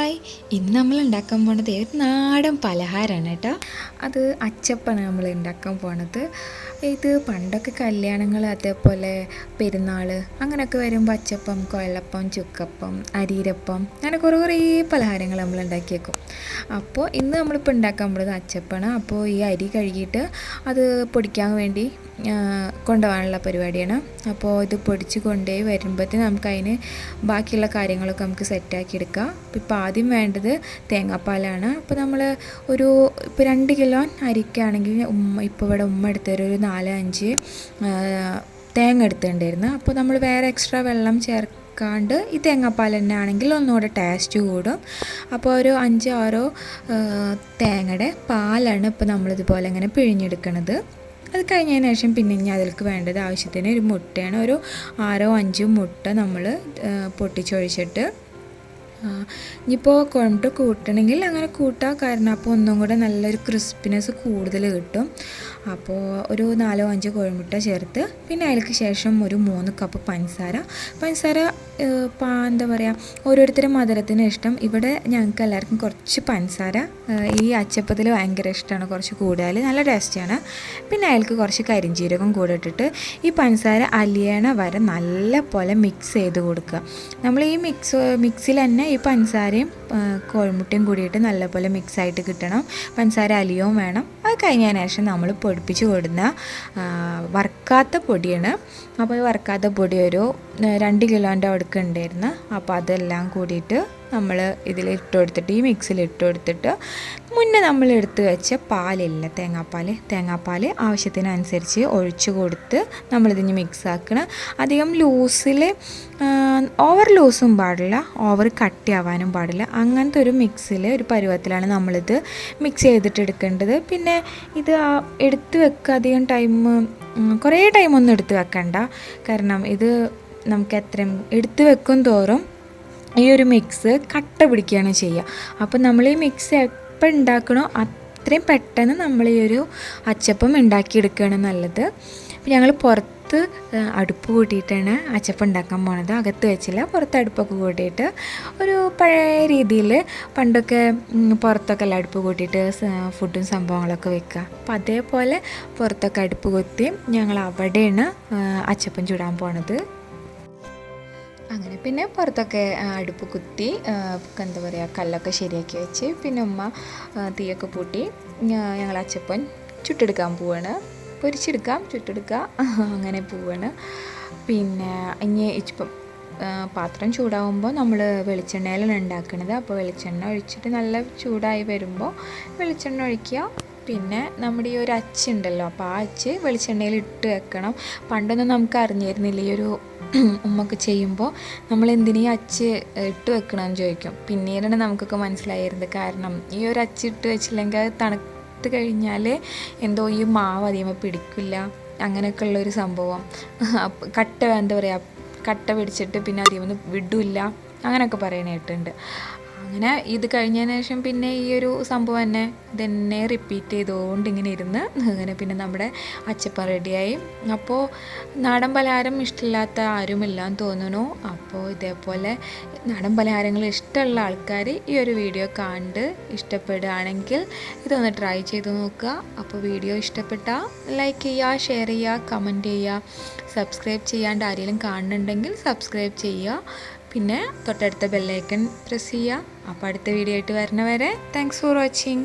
Hi, ഇന്ന് നമ്മൾ ഉണ്ടാക്കാൻ പോണത് ഒരു നാടൻ പലഹാരമാണ് കേട്ടോ. അത് അച്ചപ്പമാണ് നമ്മൾ ഉണ്ടാക്കാൻ പോണത്. ഇത് പണ്ടൊക്കെ കല്യാണങ്ങൾ, അതേപോലെ പെരുന്നാൾ അങ്ങനെയൊക്കെ വരുമ്പോൾ അച്ചപ്പം, കൊഴലപ്പം, ചുക്കപ്പം, അരിയിരപ്പം അങ്ങനെ കുറേ പലഹാരങ്ങൾ നമ്മൾ ഉണ്ടാക്കിയേക്കും. അപ്പോൾ ഇന്ന് നമ്മളിപ്പോൾ ഉണ്ടാക്കാൻ പോകുന്നത് അച്ചപ്പമാണ്. അപ്പോൾ ഈ അരി കഴുകിയിട്ട് അത് പൊടിക്കാൻ വേണ്ടി കൊണ്ടുപോകാനുള്ള പരിപാടിയാണ്. അപ്പോൾ ഇത് പൊടിച്ച് കൊണ്ടുപോയി വരുമ്പോഴത്തേന് നമുക്കതിന് ബാക്കിയുള്ള കാര്യങ്ങളൊക്കെ നമുക്ക് സെറ്റാക്കി എടുക്കാം. ഇപ്പോൾ ആദ്യം വേണ്ടത് തേങ്ങാപ്പാലാണ്. അപ്പോൾ നമ്മൾ ഇപ്പോൾ 2 കിലോ അരിക്കാണെങ്കിൽ ഇപ്പോൾ ഇവിടെ ഉമ്മ എടുത്തൊരു 4-5 തേങ്ങ എടുത്തിട്ടുണ്ടായിരുന്നു. അപ്പോൾ നമ്മൾ വേറെ എക്സ്ട്രാ വെള്ളം ചേർക്കാണ്ട് ഈ തേങ്ങാപ്പാൽ തന്നെ ആണെങ്കിൽ ഒന്നുകൂടെ ടേസ്റ്റ് കൂടും. അപ്പോൾ ഒരു 5-6 തേങ്ങയുടെ പാലാണ് ഇപ്പോൾ നമ്മളിതുപോലെ ഇങ്ങനെ പിഴിഞ്ഞെടുക്കണത്. അത് കഴിഞ്ഞതിന് ശേഷം പിന്നെ ഇനി അതിലേക്ക് വേണ്ടത് ആവശ്യത്തിന് ഒരു മുട്ടയാണ്. ഒരു 6-5 മുട്ട നമ്മൾ പൊട്ടിച്ചൊഴിച്ചിട്ട്, ഇനിയിപ്പോൾ കുഴമ്പ് കൂട്ടണമെങ്കിൽ അങ്ങനെ കൂട്ടാം, കാരണം അപ്പോൾ ഒന്നും കൂടെ നല്ലൊരു ക്രിസ്പിനെസ് കൂടുതൽ കിട്ടും. അപ്പോൾ ഒരു 4-5 കോഴിമുട്ട ചേർത്ത്, പിന്നെ അതിലേക്ക് ശേഷം ഒരു 3 കപ്പ് പഞ്ചസാര. എന്താ പറയുക, ഓരോരുത്തരുടെ മധുരത്തിന് ഇഷ്ടം. ഇവിടെ ഞങ്ങൾക്ക് എല്ലാവർക്കും കുറച്ച് പഞ്ചസാര ഈ അച്ചപ്പത്തിൽ ഭയങ്കര ഇഷ്ടമാണ്, കുറച്ച് കൂടുതൽ നല്ല ടേസ്റ്റിയാണ്. പിന്നെ അതിലേക്ക് കുറച്ച് കരിഞ്ജീരകം കൂടെ ഇട്ടിട്ട് ഈ പഞ്ചസാര അലിയണ വരെ നല്ല പോലെ മിക്സ് ചെയ്ത് കൊടുക്കുക. നമ്മൾ ഈ മിക്സിൽ തന്നെ ഈ പഞ്ചസാരയും കോഴിമുട്ടയും കൂടിയിട്ട് നല്ലപോലെ മിക്സായിട്ട് കിട്ടണം. പഞ്ചസാര അലിയവും വേണം. അത് കഴിഞ്ഞതിന് ശേഷം നമ്മൾ പൊടിപ്പിച്ച് കൊടുക്കുന്ന വറുക്കാത്ത പൊടിയാണ്. അപ്പോൾ ഈ വറുക്കാത്ത പൊടി ഒരു 2 കിലോൻ്റെ അടുക്ക് ഉണ്ടായിരുന്നു. അപ്പോൾ അതെല്ലാം കൂടിയിട്ട് നമ്മൾ ഇതിലിട്ട് കൊടുത്തിട്ട്, ഈ മിക്സിൽ ഇട്ട് കൊടുത്തിട്ട്, മുന്നേ നമ്മൾ എടുത്ത് വെച്ച പാലില്ല, തേങ്ങാപ്പാൽ ആവശ്യത്തിനനുസരിച്ച് ഒഴിച്ച് കൊടുത്ത് നമ്മളിതിന് മിക്സ് ആക്കണം. അധികം ലൂസിൽ, ഓവർ ലൂസും പാടില്ല, ഓവർ കട്ടിയാവാനും പാടില്ല. അങ്ങനത്തെ ഒരു മിക്സിൽ ഒരു പരുവത്തിലാണ് നമ്മളിത് മിക്സ് ചെയ്തിട്ട് എടുക്കേണ്ടത്. പിന്നെ ഇത് എടുത്ത് വെക്കുക, അധികം കുറേ ടൈമൊന്നും എടുത്ത് വെക്കണ്ട, കാരണം ഇത് നമുക്ക് എത്രയും എടുത്ത് വെക്കും തോറും ഈ ഒരു മിക്സ് കട്ട പിടിക്കുകയാണ് ചെയ്യുക. അപ്പം നമ്മൾ ഈ മിക്സ് എപ്പോൾ ഉണ്ടാക്കണോ അത്രയും പെട്ടെന്ന് നമ്മൾ ഈ ഒരു അച്ചപ്പം ഉണ്ടാക്കിയെടുക്കുകയാണ് നല്ലത്. അപ്പം ഞങ്ങൾ പുറത്ത് അടുപ്പ് കൂട്ടിയിട്ടാണ് അച്ചപ്പം ഉണ്ടാക്കാൻ പോണത്. അകത്ത് വെച്ചില്ല, പുറത്ത് അടുപ്പൊക്കെ കൂട്ടിയിട്ട് ഒരു പഴയ രീതിയിൽ, പണ്ടൊക്കെ പുറത്തൊക്കെ എല്ലാം അടുപ്പ് കൂട്ടിയിട്ട് ഫുഡും സംഭവങ്ങളൊക്കെ വെക്കുക. അപ്പം അതേപോലെ പുറത്തൊക്കെ അടുപ്പ് കുത്തി ഞങ്ങൾ അവിടെയാണ് അച്ചപ്പം ചുടാൻ പോണത്. അങ്ങനെ പിന്നെ പുറത്തൊക്കെ അടുപ്പ് കുത്തി, എന്താ പറയുക, കല്ലൊക്കെ ശരിയാക്കി വെച്ച്, പിന്നെ ഉമ്മ തീയൊക്കെ പൂട്ടി ഞങ്ങൾ അച്ചപ്പൻ ചുട്ടെടുക്കാൻ പോവാണ്. പൊരിച്ചെടുക്കാം, ചുട്ടെടുക്കാം, അങ്ങനെ പോവാണ്. പിന്നെ ഇനി ഇപ്പം പാത്രം ചൂടാവുമ്പോൾ നമ്മൾ വെളിച്ചെണ്ണയിലാണ് ഉണ്ടാക്കുന്നത്. അപ്പോൾ വെളിച്ചെണ്ണ ഒഴിച്ചിട്ട് നല്ല ചൂടായി വരുമ്പോൾ വെളിച്ചെണ്ണ ഒഴിക്കുക. പിന്നെ നമ്മുടെ ഈ ഒരു അച്ചുണ്ടല്ലോ, അപ്പോൾ ആ അച്ച് വെളിച്ചെണ്ണയിൽ ഇട്ട് വെക്കണം. പണ്ടൊന്നും നമുക്ക് അറിഞ്ഞിരുന്നില്ല, ഈ ഒരു ഉമ്മൊക്കെ ചെയ്യുമ്പോൾ നമ്മൾ എന്തിനീ അച്ച് ഇട്ട് വെക്കണമെന്ന് ചോദിക്കും. പിന്നീടാണ് നമുക്കൊക്കെ മനസ്സിലായിരുന്നത്. കാരണം ഈ ഒരു അച്ച് ഇട്ട് വെച്ചില്ലെങ്കിൽ അത് തണുത്ത് കഴിഞ്ഞാൽ എന്തോ ഈ മാവ് അധികം പിടിക്കില്ല, അങ്ങനെയൊക്കെ ഉള്ളൊരു സംഭവം. എന്താ പറയുക, കട്ട പിടിച്ചിട്ട് പിന്നെ അധികം വിടില്ല, അങ്ങനെയൊക്കെ പറയാനായിട്ടുണ്ട്. അങ്ങനെ ഇത് കഴിഞ്ഞതിന് ശേഷം പിന്നെ ഈ ഒരു സംഭവം തന്നെ റിപ്പീറ്റ് ചെയ്തുകൊണ്ട് ഇങ്ങനെ ഇരുന്ന് അങ്ങനെ പിന്നെ നമ്മുടെ അച്ചപ്പം റെഡിയായി. അപ്പോൾ നാടൻ പലഹാരം ഇഷ്ടമില്ലാത്ത ആരുമില്ലാന്ന് തോന്നുന്നു. അപ്പോൾ ഇതേപോലെ നാടൻ പലഹാരങ്ങൾ ഇഷ്ടമുള്ള ആൾക്കാർ ഈ ഒരു വീഡിയോ കണ്ട് ഇഷ്ടപ്പെടുകയാണെങ്കിൽ ഇതൊന്ന് ട്രൈ ചെയ്ത് നോക്കുക. അപ്പോൾ വീഡിയോ ഇഷ്ടപ്പെട്ടാൽ ലൈക്ക് ചെയ്യുക, ഷെയർ ചെയ്യുക, കമൻറ്റ് ചെയ്യുക. സബ്സ്ക്രൈബ് ചെയ്യാണ്ട് ആരെങ്കിലും കാണുന്നുണ്ടെങ്കിൽ സബ്സ്ക്രൈബ് ചെയ്യുക. പിന്നെ തൊട്ടടുത്ത ബെല്ലൈക്കൺ പ്രസ് ചെയ്യുക. അപ്പോൾ അടുത്ത വീഡിയോ ആയിട്ട് വരുന്നവരെ താങ്ക്സ് ഫോർ വാച്ചിങ്.